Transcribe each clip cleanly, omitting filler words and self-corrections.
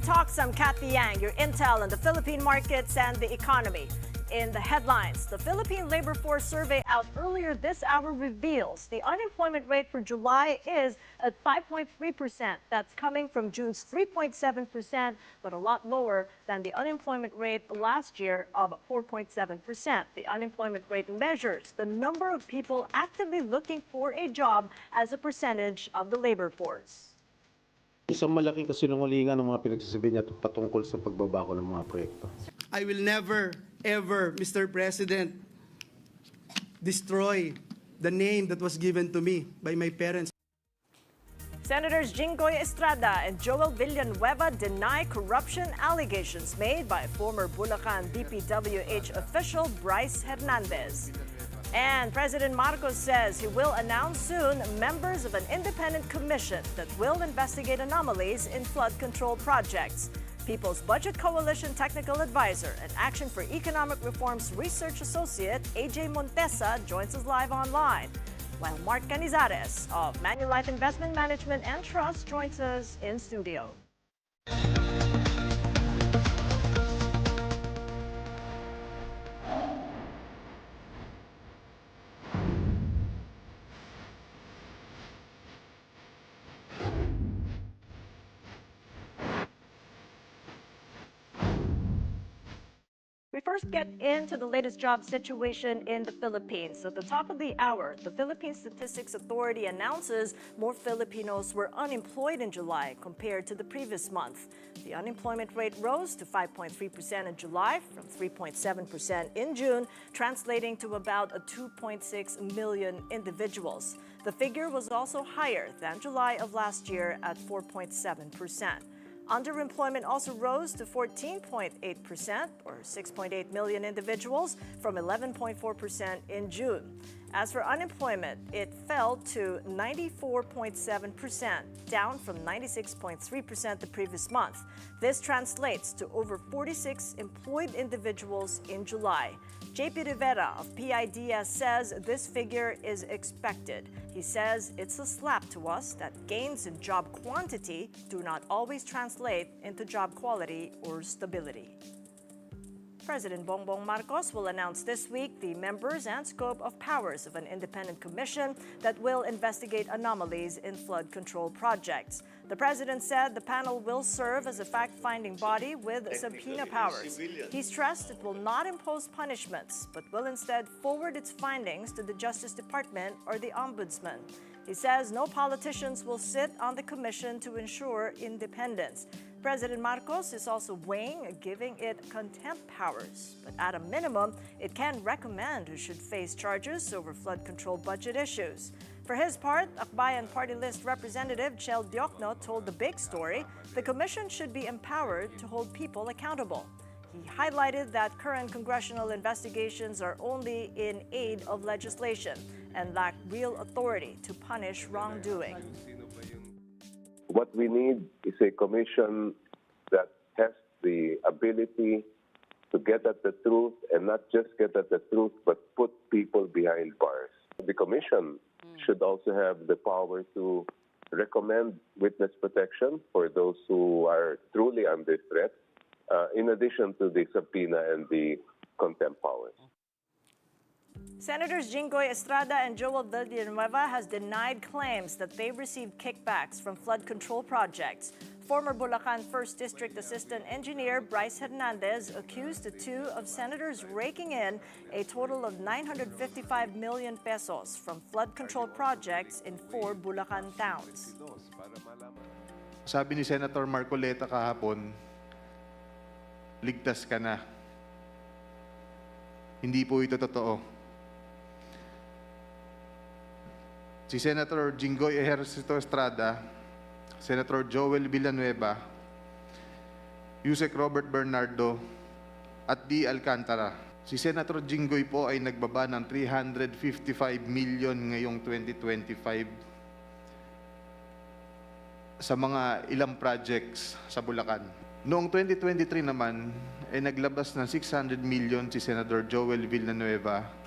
Talks. I'm Cathy Yang, your intel on the Philippine markets and the economy. In the headlines, the Philippine Labor Force survey out earlier this hour reveals the unemployment rate for July is at 5.3%. That's coming from June's 3.7%, but a lot lower than the unemployment rate last year of 4.7%. The unemployment rate measures the number of people actively looking for a job as a percentage of the labor force. Isang malaking kasinungalingan ng mga pinagsasabi niya patungkol sa pagbabago ng mga proyekto. I will never, ever, Mr. President, destroy the name that was given to me by my parents. Senators Jinggoy Estrada and Joel Villanueva deny corruption allegations made by former Bulacan DPWH official Bryce Hernandez. And President Marcos says he will announce soon members of an independent commission that will investigate anomalies in flood control projects. People's Budget Coalition Technical Advisor and Action for Economic Reform's Research Associate AJ Montesa joins us live online, while Mark Canizares of Manulife Investment Management and Trust joins us in studio. We first get into the latest job situation in the Philippines. At the top of the hour, the Philippine Statistics Authority announces more Filipinos were unemployed in July compared to the previous month. The unemployment rate rose to 5.3% in July from 3.7% in June, translating to about 2.6 million individuals. The figure was also higher than July of last year at 4.7%. Underemployment also rose to 14.8%, or 6.8 million individuals, from 11.4% in June. As for unemployment, it fell to 94.7%, down from 96.3% the previous month. This translates to over 46 employed individuals in July. JP Rivera of PIDS says this figure is expected. He says it's a slap to us that gains in job quantity do not always translate into job quality or stability. President Bongbong Marcos will announce this week the members and scope of powers of an independent commission that will investigate anomalies in flood control projects. The president said the panel will serve as a fact-finding body with subpoena powers. He stressed it will not impose punishments, but will instead forward its findings to the Justice Department or the Ombudsman. He says no politicians will sit on the commission to ensure independence. President Marcos is also weighing giving it contempt powers, but at a minimum, it can recommend who should face charges over flood control budget issues. For his part, Akbayan Party List Representative Chel Diokno told The Big Story the commission should be empowered to hold people accountable. He highlighted that current congressional investigations are only in aid of legislation and lack real authority to punish wrongdoing. What we need is a commission that has the ability to get at the truth, and not just get at the truth, but put people behind bars. The commission should also have the power to recommend witness protection for those who are truly under threat, in addition to the subpoena and the contempt powers. Senators Jinggoy Estrada and Joel Villanueva has denied claims that they received kickbacks from flood control projects. Former Bulacan 1st District Assistant Engineer Bryce Hernandez accused the two of senators raking in a total of 955 million pesos from flood control projects in 4 Bulacan towns. Sabi ni Senator Marcoleta kahapon, ligtas ka na. Hindi po ito totoo. Si Senator Jinggoy Estrada, Senator Joel Villanueva, Yusek Robert Bernardo, at D. Alcantara. Si Senator Jinggoy po ay nagbaba ng 355 million ngayong 2025 sa mga ilang projects sa Bulacan. Noong 2023 naman, ay naglabas ng 600 million si Senator Joel Villanueva.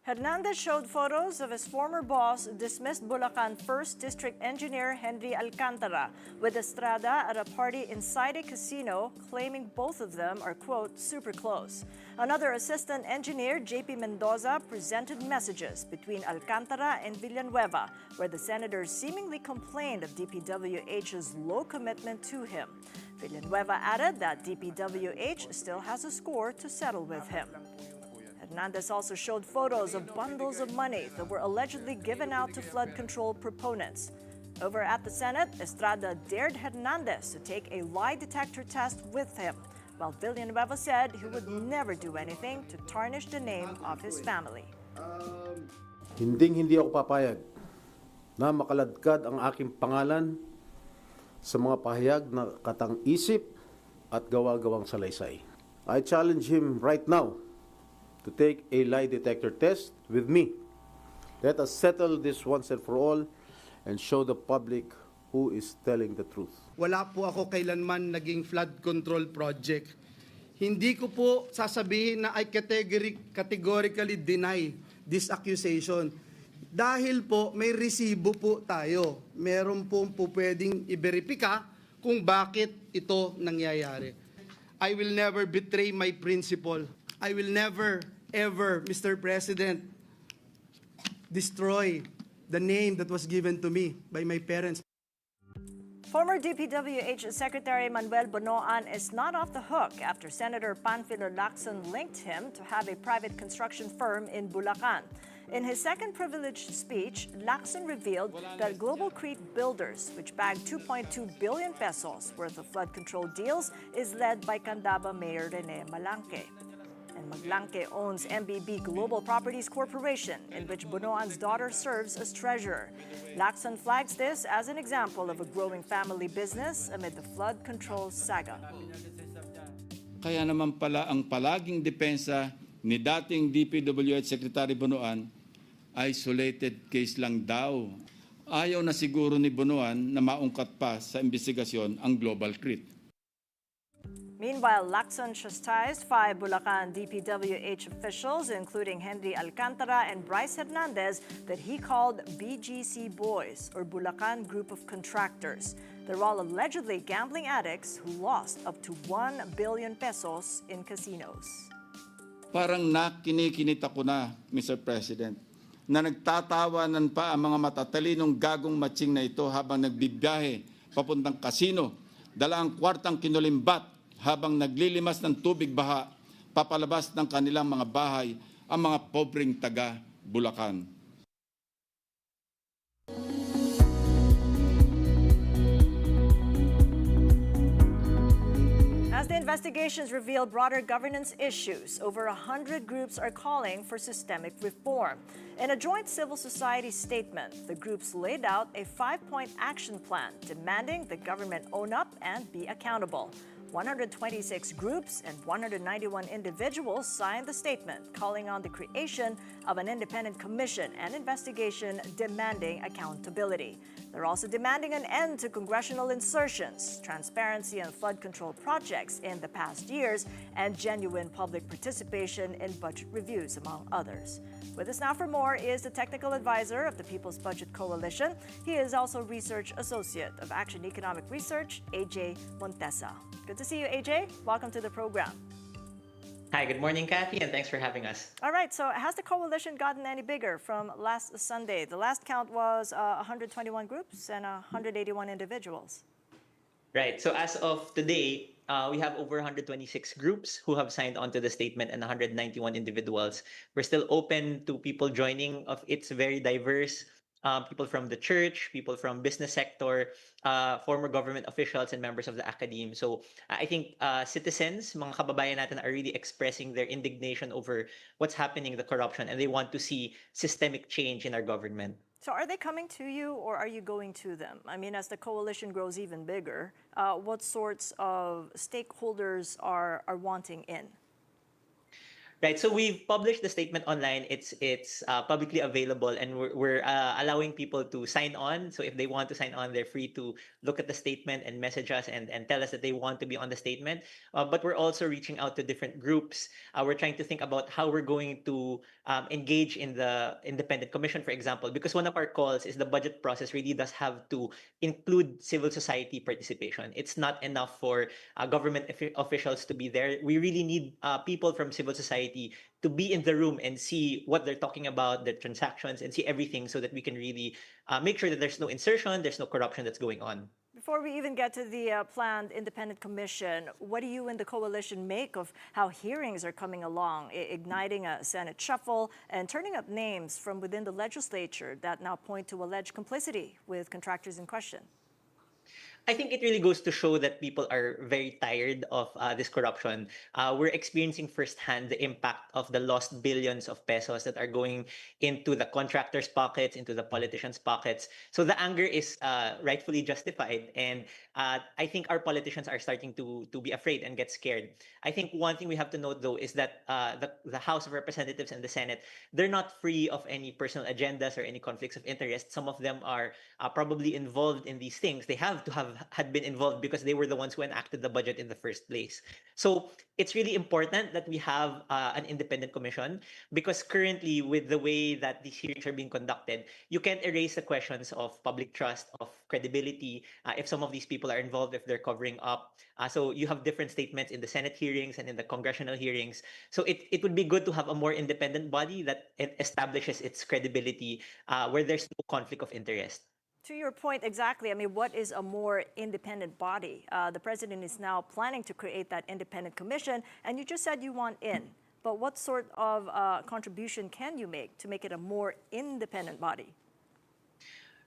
Hernandez showed photos of his former boss, dismissed Bulacan 1st District Engineer Henry Alcantara, with Estrada at a party inside a casino, claiming both of them are, quote, super close. Another assistant engineer, JP Mendoza, presented messages between Alcantara and Villanueva, where the senators seemingly complained of DPWH's low commitment to him. Villanueva added that DPWH still has a score to settle with him. Hernandez also showed photos of bundles of money that were allegedly given out to flood control proponents. Over at the Senate, Estrada dared Hernandez to take a lie detector test with him, while Villanueva said he would never do anything to tarnish the name of his family. Hindi ako papayag na makaladkad ang aking pangalan sa mga pahayag na katang-isip at gawa-gawang salaysay. I challenge him right now to take a lie detector test with me. Let us settle this once and for all and show the public who is telling the truth. Wala po ako kailanman naging flood control project. Hindi ko po sasabihin na I categorically deny this accusation. Dahil po may resibo po tayo. Meron po pwedeng i-verifika kung bakit ito nangyayari. I will never betray my principle. I will never, ever, Mr. President, destroy the name that was given to me by my parents. Former DPWH Secretary Manuel Bonoan is not off the hook after Senator Panfilo Lacson linked him to have a private construction firm in Bulacan. In his second privileged speech, Lacson revealed that Global Crete Builders, which bagged 2.2 billion pesos worth of flood control deals, is led by Candaba Mayor Rene Malangke. And Malangke owns MBB Global Properties Corporation, in which Bonoan's daughter serves as treasurer. Lacson flags this as an example of a growing family business amid the flood control saga. Kaya naman pala ang palaging depensa ni dating DPWH Secretary Bonoan, isolated case lang daw. Ayaw na siguro ni Bonoan na maungkat pa sa investigasyon ang Global Crete. Meanwhile, Lacson chastised 5 Bulacan DPWH officials, including Henry Alcantara and Bryce Hernandez, that he called BGC Boys, or Bulacan Group of Contractors. They're all allegedly gambling addicts who lost up to 1 billion pesos in casinos. Parang nakinikinit ako na, Mr. President, na nagtatawanan pa ang mga matatalinong gagong matching na ito habang nagbibiyahe papuntang kasino, dala ang kwartang kinulimbat habang naglilimas ng tubig baha, papalabas ng kanilang mga bahay ang mga pobreng taga Bulacan. As the investigations reveal broader governance issues, over 100 groups are calling for systemic reform. In a joint civil society statement, the groups laid out a 5-point action plan demanding the government own up and be accountable. 126 groups and 191 individuals signed the statement, calling on the creation of an independent commission and investigation demanding accountability. They're also demanding an end to congressional insertions, transparency on flood control projects in the past years, and genuine public participation in budget reviews, among others. With us now for more is the technical advisor of the People's Budget Coalition. He is also research associate of Action Economic Research, AJ Montesa. Good to see you, AJ. Welcome to the program. Hi, good morning, Cathy, and thanks for having us. All right, so has the coalition gotten any bigger from last Sunday? The last count was 121 groups and 181 individuals. Right, so as of today, we have over 126 groups who have signed on to the statement and 191 individuals. We're still open to people joining. It's very diverse. People from the church, people from business sector, former government officials, and members of the academe. So I think citizens, mga kababayan natin, are really expressing their indignation over what's happening, the corruption, and they want to see systemic change in our government. So are they coming to you or are you going to them? I mean, as the coalition grows even bigger, what sorts of stakeholders are wanting in? Right. So we've published the statement online. It's publicly available, and we're allowing people to sign on. So if they want to sign on, they're free to look at the statement and message us and tell us that they want to be on the statement. But we're also reaching out to different groups. We're trying to think about how we're going to engage in the independent commission, for example, because one of our calls is the budget process really does have to include civil society participation. It's not enough for government officials to be there. We really need people from civil society to be in the room and see what they're talking about, their transactions, and see everything so that we can really make sure that there's no insertion, there's no corruption that's going on. Before we even get to the planned independent commission, what do you and the coalition make of how hearings are coming along, igniting a Senate shuffle and turning up names from within the legislature that now point to alleged complicity with contractors in question? I think it really goes to show that people are very tired of this corruption. We're experiencing firsthand the impact of the lost billions of pesos that are going into the contractors' pockets, into the politicians' pockets. So the anger is rightfully justified, and I think our politicians are starting to be afraid and get scared. I think one thing we have to note, though, is that the House of Representatives and the Senate, they're not free of any personal agendas or any conflicts of interest. Some of them are probably involved in these things. They have to have had been involved because they were the ones who enacted the budget in the first place. So it's really important that we have an independent commission, because currently, with the way that these hearings are being conducted, you can't erase the questions of public trust, of credibility, if some of these people are involved, if they're covering up. So you have different statements in the Senate hearings and in the congressional hearings. So it would be good to have a more independent body that establishes its credibility, where there's no conflict of interest. To your point, exactly. I mean, what is a more independent body? The president is now planning to create that independent commission, and you just said you want in. But what sort of contribution can you make to make it a more independent body?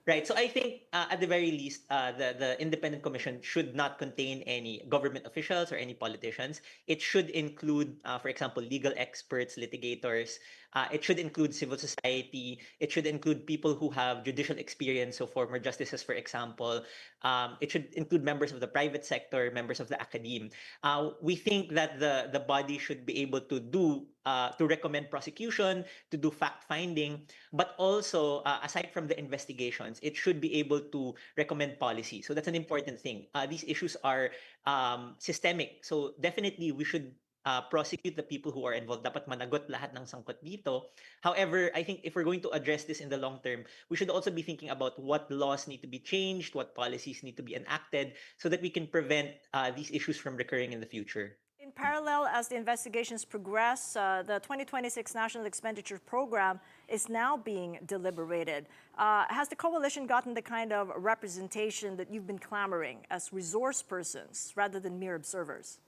Right. So I think at the very least, the independent commission should not contain any government officials or any politicians. It should include, for example, legal experts, litigators. It should include civil society. It should include people who have judicial experience, so former justices, for example. It should include members of the private sector, members of the academe. We think that the body should be able to do to recommend prosecution, to do fact finding, but also aside from the investigations, it should be able to recommend policy. So that's an important thing. These issues are systemic. So definitely we should prosecute the people who are involved. Dapat managot lahat ng sangkot dito. However, I think if we're going to address this in the long term, we should also be thinking about what laws need to be changed, what policies need to be enacted, so that we can prevent these issues from recurring in the future. In parallel, as the investigations progress, the 2026 National Expenditure Program is now being deliberated. Has the coalition gotten the kind of representation that you've been clamoring as resource persons rather than mere observers?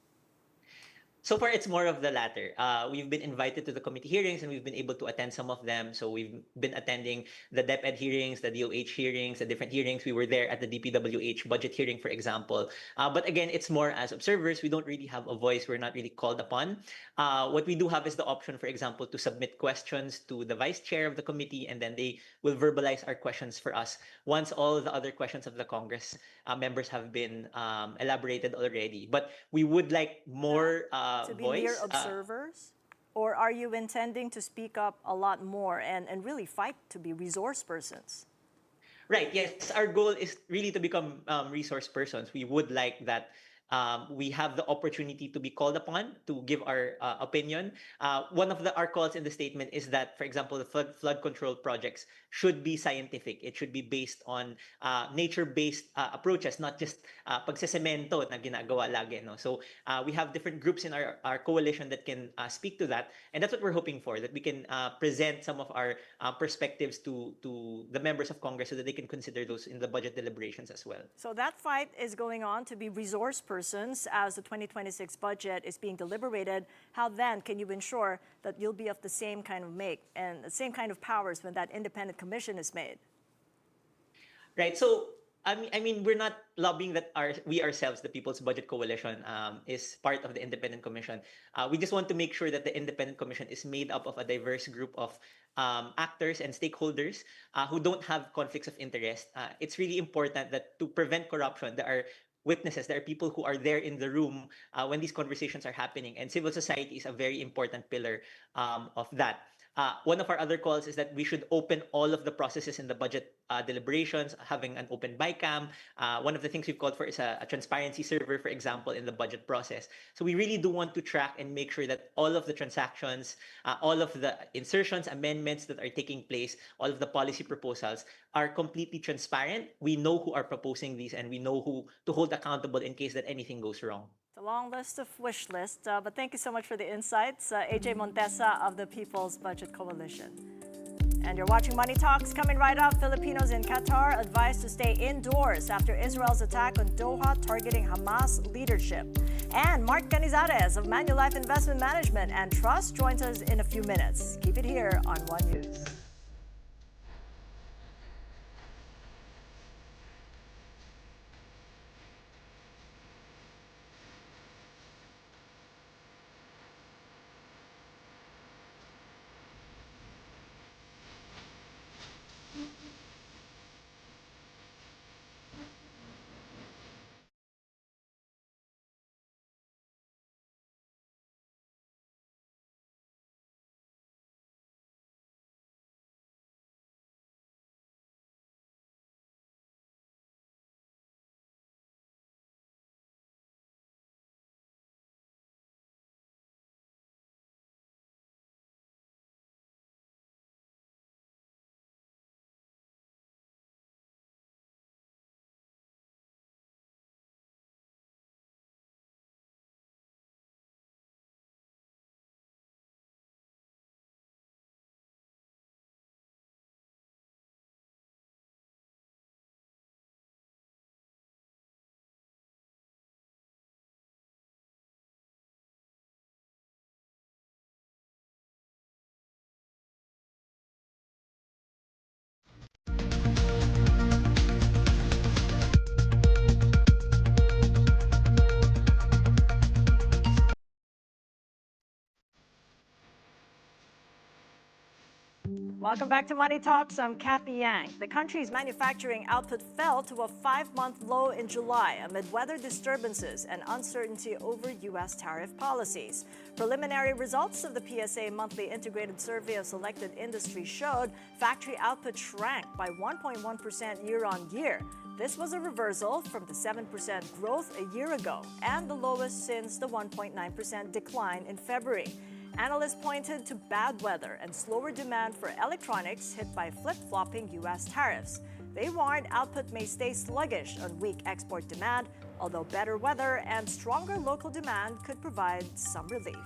So far, it's more of the latter. We've been invited to the committee hearings and we've been able to attend some of them. So we've been attending the DepEd hearings, the DOH hearings, the different hearings. We were there at the DPWH budget hearing, for example. But again, it's more as observers. We don't really have a voice. We're not really called upon. What we do have is the option, for example, to submit questions to the vice chair of the committee, and then they will verbalize our questions for us once all the other questions of the Congress members have been elaborated already. But we would like more To be voice. mere observers? Or are you intending to speak up a lot more and really fight to be resource persons? Right. Yes. Our goal is really to become resource persons. We would like that we have the opportunity to be called upon to give our opinion. One of our calls in the statement is that, for example, the flood control projects should be scientific. It should be based on nature-based approaches, not just pagsesemento na ginagawa lagi. No? So we have different groups in our coalition that can speak to that. And that's what we're hoping for, that we can present some of our perspectives to the members of Congress so that they can consider those in the budget deliberations as well. So that fight is going on to be resource persons as the 2026 budget is being deliberated. How then can you ensure that you'll be of the same kind of make and the same kind of powers when that independent commission is made? Right. So I mean, we're not lobbying that we ourselves, the People's Budget Coalition, is part of the independent commission. We just want to make sure that the independent commission is made up of a diverse group of actors and stakeholders who don't have conflicts of interest. It's really important that to prevent corruption, there are witnesses. There are people who are there in the room when these conversations are happening, and civil society is a very important pillar of that. One of our other calls is that we should open all of the processes in the budget deliberations, having an open BICAM. One of the things we've called for is a transparency server, for example, in the budget process. So we really do want to track and make sure that all of the transactions, all of the insertions, amendments that are taking place, all of the policy proposals are completely transparent. We know who are proposing these, and we know who to hold accountable in case that anything goes wrong. It's a long list of wish lists, but thank you so much for the insights. AJ Montesa of the People's Budget Coalition. And you're watching Money Talks. Coming right up, Filipinos in Qatar advised to stay indoors after Israel's attack on Doha targeting Hamas leadership. And Mark Canizares of Manulife Investment Management and Trust joins us in a few minutes. Keep it here on One News. Welcome back to Money Talks. I'm Cathy Yang. The country's manufacturing output fell to a 5-month low in July amid weather disturbances and uncertainty over U.S. tariff policies. Preliminary results of the PSA monthly integrated survey of selected industries showed factory output shrank by 1.1% year-on-year. This was a reversal from the 7% growth a year ago and the lowest since the 1.9% decline in February. Analysts pointed to bad weather and slower demand for electronics hit by flip-flopping U.S. tariffs. They warned output may stay sluggish on weak export demand, although better weather and stronger local demand could provide some relief.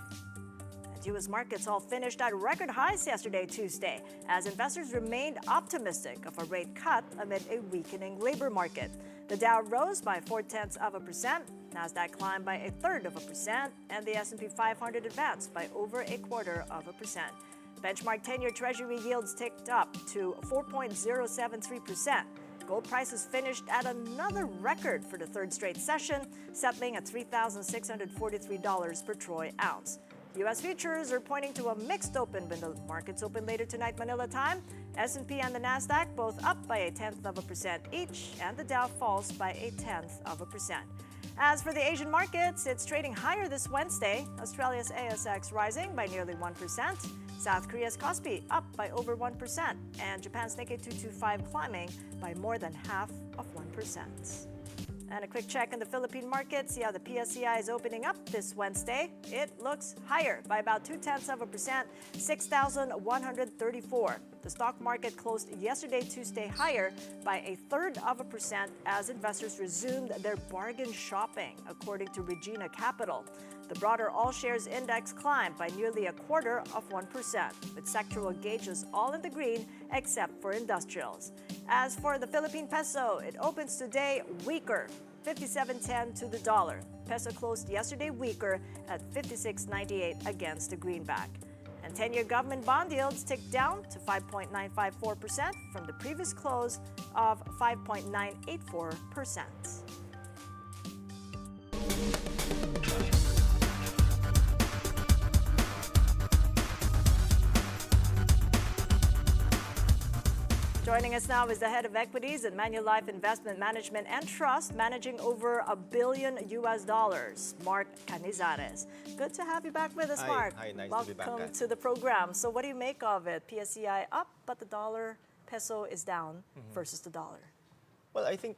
And U.S. markets all finished at record highs yesterday, Tuesday, as investors remained optimistic of a rate cut amid a weakening labor market. The Dow rose by 0.4%, Nasdaq climbed by 0.33%, and the S&P 500 advanced by over 0.25%. Benchmark 10-year Treasury yields ticked up to 4.073%. Gold prices finished at another record for the third straight session, settling at $3,643 per troy ounce. U.S. futures are pointing to a mixed open when the markets open later tonight Manila time. S&P and the Nasdaq both up by 0.1% each, and the Dow falls by 0.1%. As for the Asian markets, it's trading higher this Wednesday. Australia's ASX rising by nearly 1%. South Korea's Kospi up by over 1%, and Japan's Nikkei 225 climbing by more than 0.5%. And a quick check in the Philippine market. See how the PSCI is opening up this Wednesday. It looks higher by about 0.2%, 6,134. The stock market closed yesterday, Tuesday, higher by 0.33% as investors resumed their bargain shopping, according to Regina Capital. The broader all-shares index climbed by nearly 0.25%, with sectoral gauges all in the green except for industrials. As for the Philippine peso, it opens today weaker, 57.10 to the dollar. Peso closed yesterday weaker at 56.98 against the greenback. And 10-year government bond yields ticked down to 5.954% from the previous close of 5.984%. Joining us now is the head of equities at Manulife Investment Management and Trust, managing over $1 billion US, Mark Canizares. Good to have you back with us, Hi. Mark. Hi, nice to Welcome be back, Kat. to the program. So what do you make of it? PSCI up, but the dollar peso is down versus the dollar. Well, I think,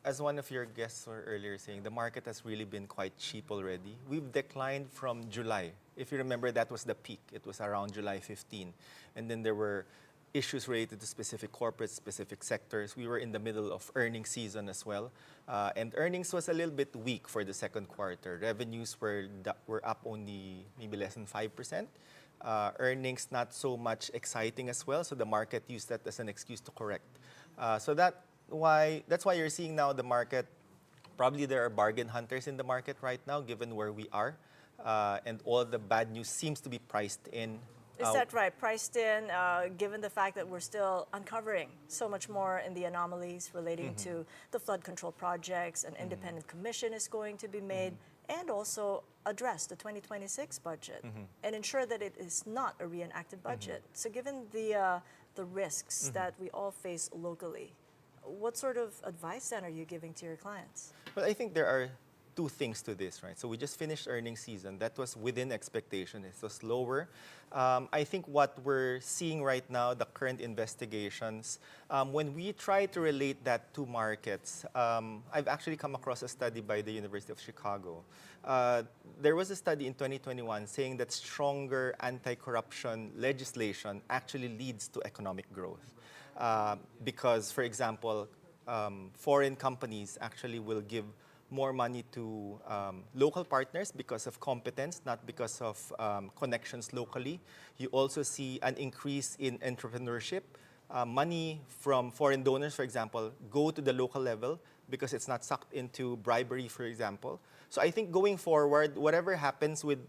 as one of your guests were earlier saying, the market has really been quite cheap already. We've declined from July. If you remember, that was the peak. It was around July 15. And then there were issues related to specific corporates, specific sectors. We were in the middle of earnings season as well. And earnings was a little bit weak for the second quarter. Revenues were up only maybe less than 5%. Earnings not so much exciting as well, so the market used that as an excuse to correct. That's why you're seeing now the market, probably there are bargain hunters in the market right now, given where we are, and all the bad news seems to be priced in. Is that right? Priced in, given the fact that we're still uncovering so much more in the anomalies relating to the flood control projects, an independent commission is going to be made, and also address the 2026 budget and ensure that it is not a reenacted budget. So given the risks that we all face locally, what sort of advice then are you giving to your clients? Well, I think there are two things to this, right? So we just finished earnings season. That was within expectation. It was lower. I think what we're seeing right now, the current investigations, when we try to relate that to markets, I've actually come across a study by the University of Chicago. There was a study in 2021 saying that stronger anti-corruption legislation actually leads to economic growth. Because, for example, foreign companies actually will give more money to local partners because of competence, not because of connections locally. You also see an increase in entrepreneurship. Money from foreign donors, for example, go to the local level because it's not sucked into bribery, for example. So I think going forward, whatever happens with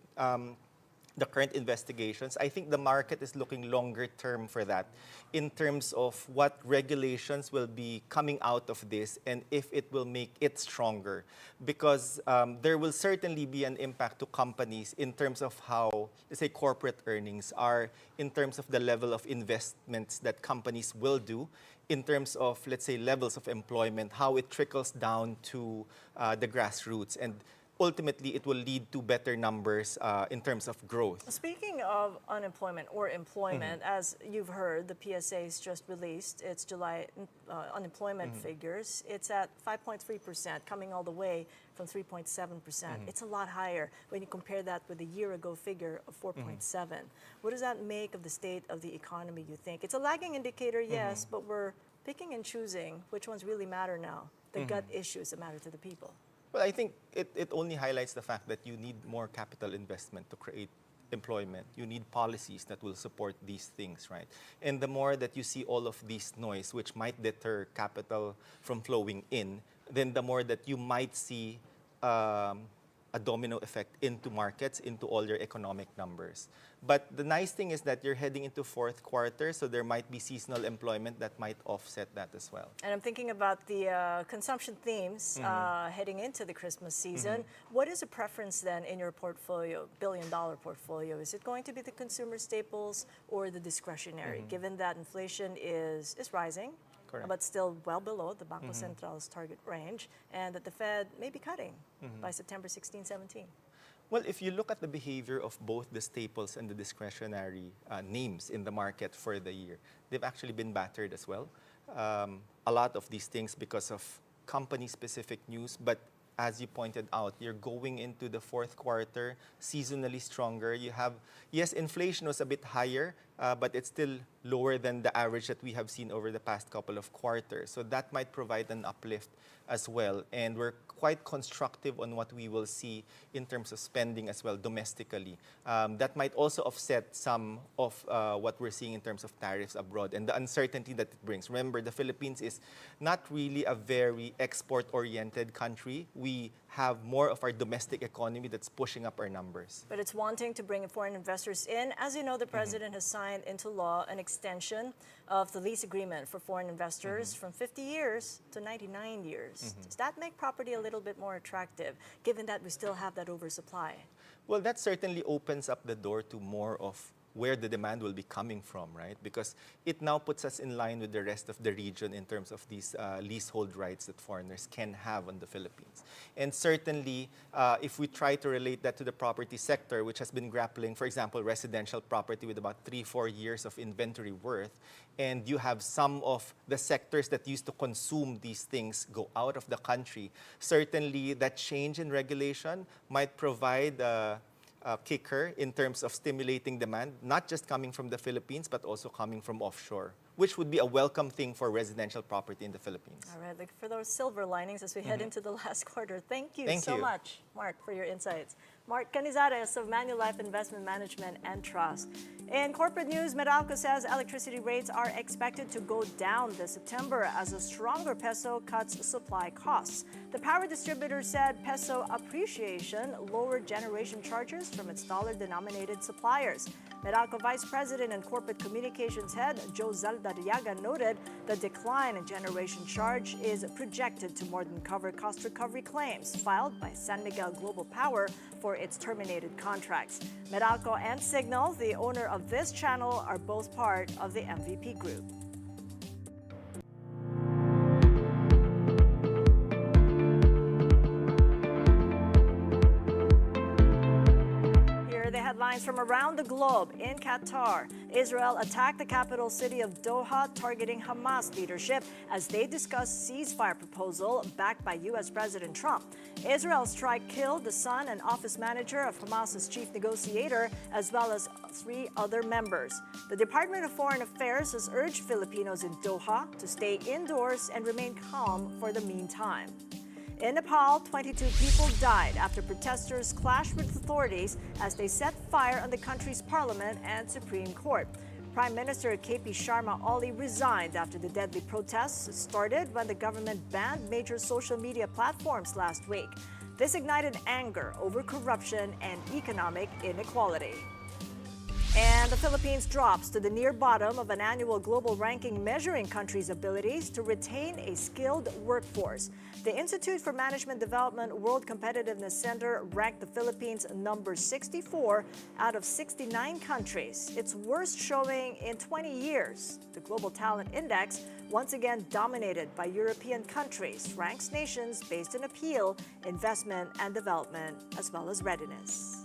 the current investigations, I think the market is looking longer term for that in terms of what regulations will be coming out of this and if it will make it stronger. Because there will certainly be an impact to companies in terms of how, let's say, corporate earnings are, in terms of the level of investments that companies will do, in terms of, let's say, levels of employment, how it trickles down to the grassroots. And ultimately, it will lead to better numbers in terms of growth. Speaking of unemployment or employment, as you've heard, the PSA's just released its July unemployment figures. It's at 5.3%, coming all the way from 3.7%. It's a lot higher when you compare that with the year-ago figure of 4.7. What does that make of the state of the economy, you think? It's a lagging indicator, yes, but we're picking and choosing which ones really matter now, the gut issues that matter to the people. Well, I think it only highlights the fact that you need more capital investment to create employment. You need policies that will support these things, right? And the more that you see all of this noise, which might deter capital from flowing in, then the more that you might see a domino effect into markets, into all your economic numbers. But the nice thing is that you're heading into fourth quarter, so there might be seasonal employment that might offset that as well. And I'm thinking about the consumption themes heading into the Christmas season. What is a preference then in your portfolio, billion-dollar portfolio? Is it going to be the consumer staples or the discretionary, given that inflation is rising? Correct. But still well below the Bangko Central's target range, and that the Fed may be cutting by September 16, 17. Well, if you look at the behavior of both the staples and the discretionary names in the market for the year, they've actually been battered as well. A lot of these things because of company-specific news, but as you pointed out, you're going into the fourth quarter, seasonally stronger. You have, yes, inflation was a bit higher, but it's still lower than the average that we have seen over the past couple of quarters. So that might provide an uplift as well. And we're quite constructive on what we will see in terms of spending as well domestically. That might also offset some of what we're seeing in terms of tariffs abroad and the uncertainty that it brings. Remember, the Philippines is not really a very export-oriented country. We have more of our domestic economy that's pushing up our numbers. But it's wanting to bring foreign investors in. As you know, the president has signed into law an extension of the lease agreement for foreign investors from 50 years to 99 years. Does that make property a little bit more attractive, given that we still have that oversupply? Well, that certainly opens up the door to more of where the demand will be coming from, right? Because it now puts us in line with the rest of the region in terms of these leasehold rights that foreigners can have on the Philippines. And certainly, if we try to relate that to the property sector, which has been grappling, for example, residential property with about 3-4 years of inventory worth, and you have some of the sectors that used to consume these things go out of the country, certainly that change in regulation might provide a kicker in terms of stimulating demand, not just coming from the Philippines, but also coming from offshore, which would be a welcome thing for residential property in the Philippines. All right, look for those silver linings as we head into the last quarter. Thank you Thank so you. much, Mark, for your insights. Mark Canizares of Manulife Investment Management and Trust. In corporate news, Meralco says electricity rates are expected to go down this September as a stronger peso cuts supply costs. The power distributor said peso appreciation lowered generation charges from its dollar-denominated suppliers. Meralco Vice President and Corporate Communications Head Joe Zaldariaga noted the decline in generation charge is projected to more than cover cost recovery claims filed by San Miguel Global Power for its terminated contracts. Meralco and Signal, the owner of this channel, are both part of the MVP Group. Headlines from around the globe. In Qatar, Israel attacked the capital city of Doha, targeting Hamas leadership as they discussed ceasefire proposal backed by U.S. President Trump. Israel's strike killed the son and office manager of Hamas's chief negotiator, as well as 3 other members. The Department of Foreign Affairs has urged Filipinos in Doha to stay indoors and remain calm for the meantime. In Nepal, 22 people died after protesters clashed with authorities as they set fire on the country's parliament and Supreme Court. Prime Minister KP Sharma Oli resigned after the deadly protests started when the government banned major social media platforms last week. This ignited anger over corruption and economic inequality. And the Philippines drops to the near bottom of an annual global ranking measuring countries' abilities to retain a skilled workforce. The Institute for Management Development World Competitiveness Center ranked the Philippines number 64 out of 69 countries, its worst showing in 20 years. The Global Talent Index, once again dominated by European countries, ranks nations based on appeal, investment, and development, as well as readiness.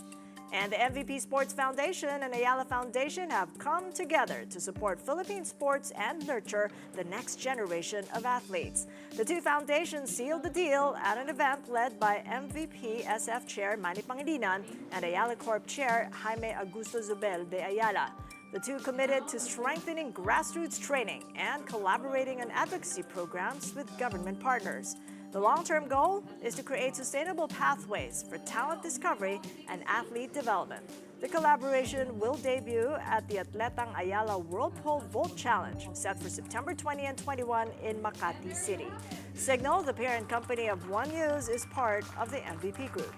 And the MVP Sports Foundation and Ayala Foundation have come together to support Philippine sports and nurture the next generation of athletes. The two foundations sealed the deal at an event led by MVP SF Chair Manny Pangilinan and Ayala Corp Chair Jaime Augusto Zubel de Ayala. The two committed to strengthening grassroots training and collaborating on advocacy programs with government partners. The long-term goal is to create sustainable pathways for talent discovery and athlete development. The collaboration will debut at the Atletang Ayala World Pole Vault Challenge, set for September 20 and 21 in Makati City. Signal, the parent company of One News, is part of the MVP Group.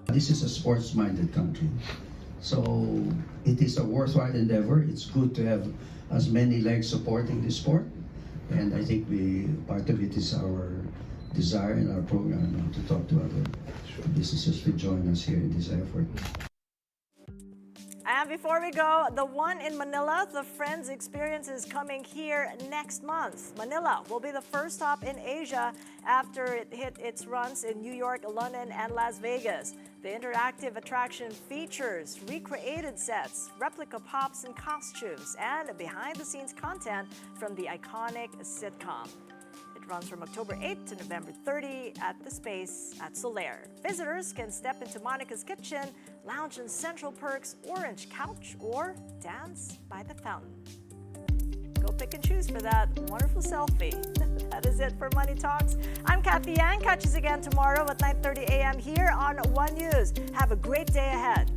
This is a sports-minded country, so it is a worthwhile endeavor. It's good to have as many legs supporting the sport. And I think part of it is our desire in our program to talk to other businesses to join us here in this effort. And before we go, the one in Manila, the Friends Experience is coming here next month. Manila will be the first stop in Asia after it hit its runs in New York, London, and Las Vegas. The interactive attraction features recreated sets, replica props and costumes, and behind-the-scenes content from the iconic sitcom. It runs from October 8 to November 30 at the Space at Solaire. Visitors can step into Monica's kitchen, lounge in Central Perk's orange couch, or dance by the fountain. Go pick and choose for that wonderful selfie. That is it for Money Talks. I'm Cathy Yang. Catch us again tomorrow at 9:30 a.m. here on One News. Have a great day ahead.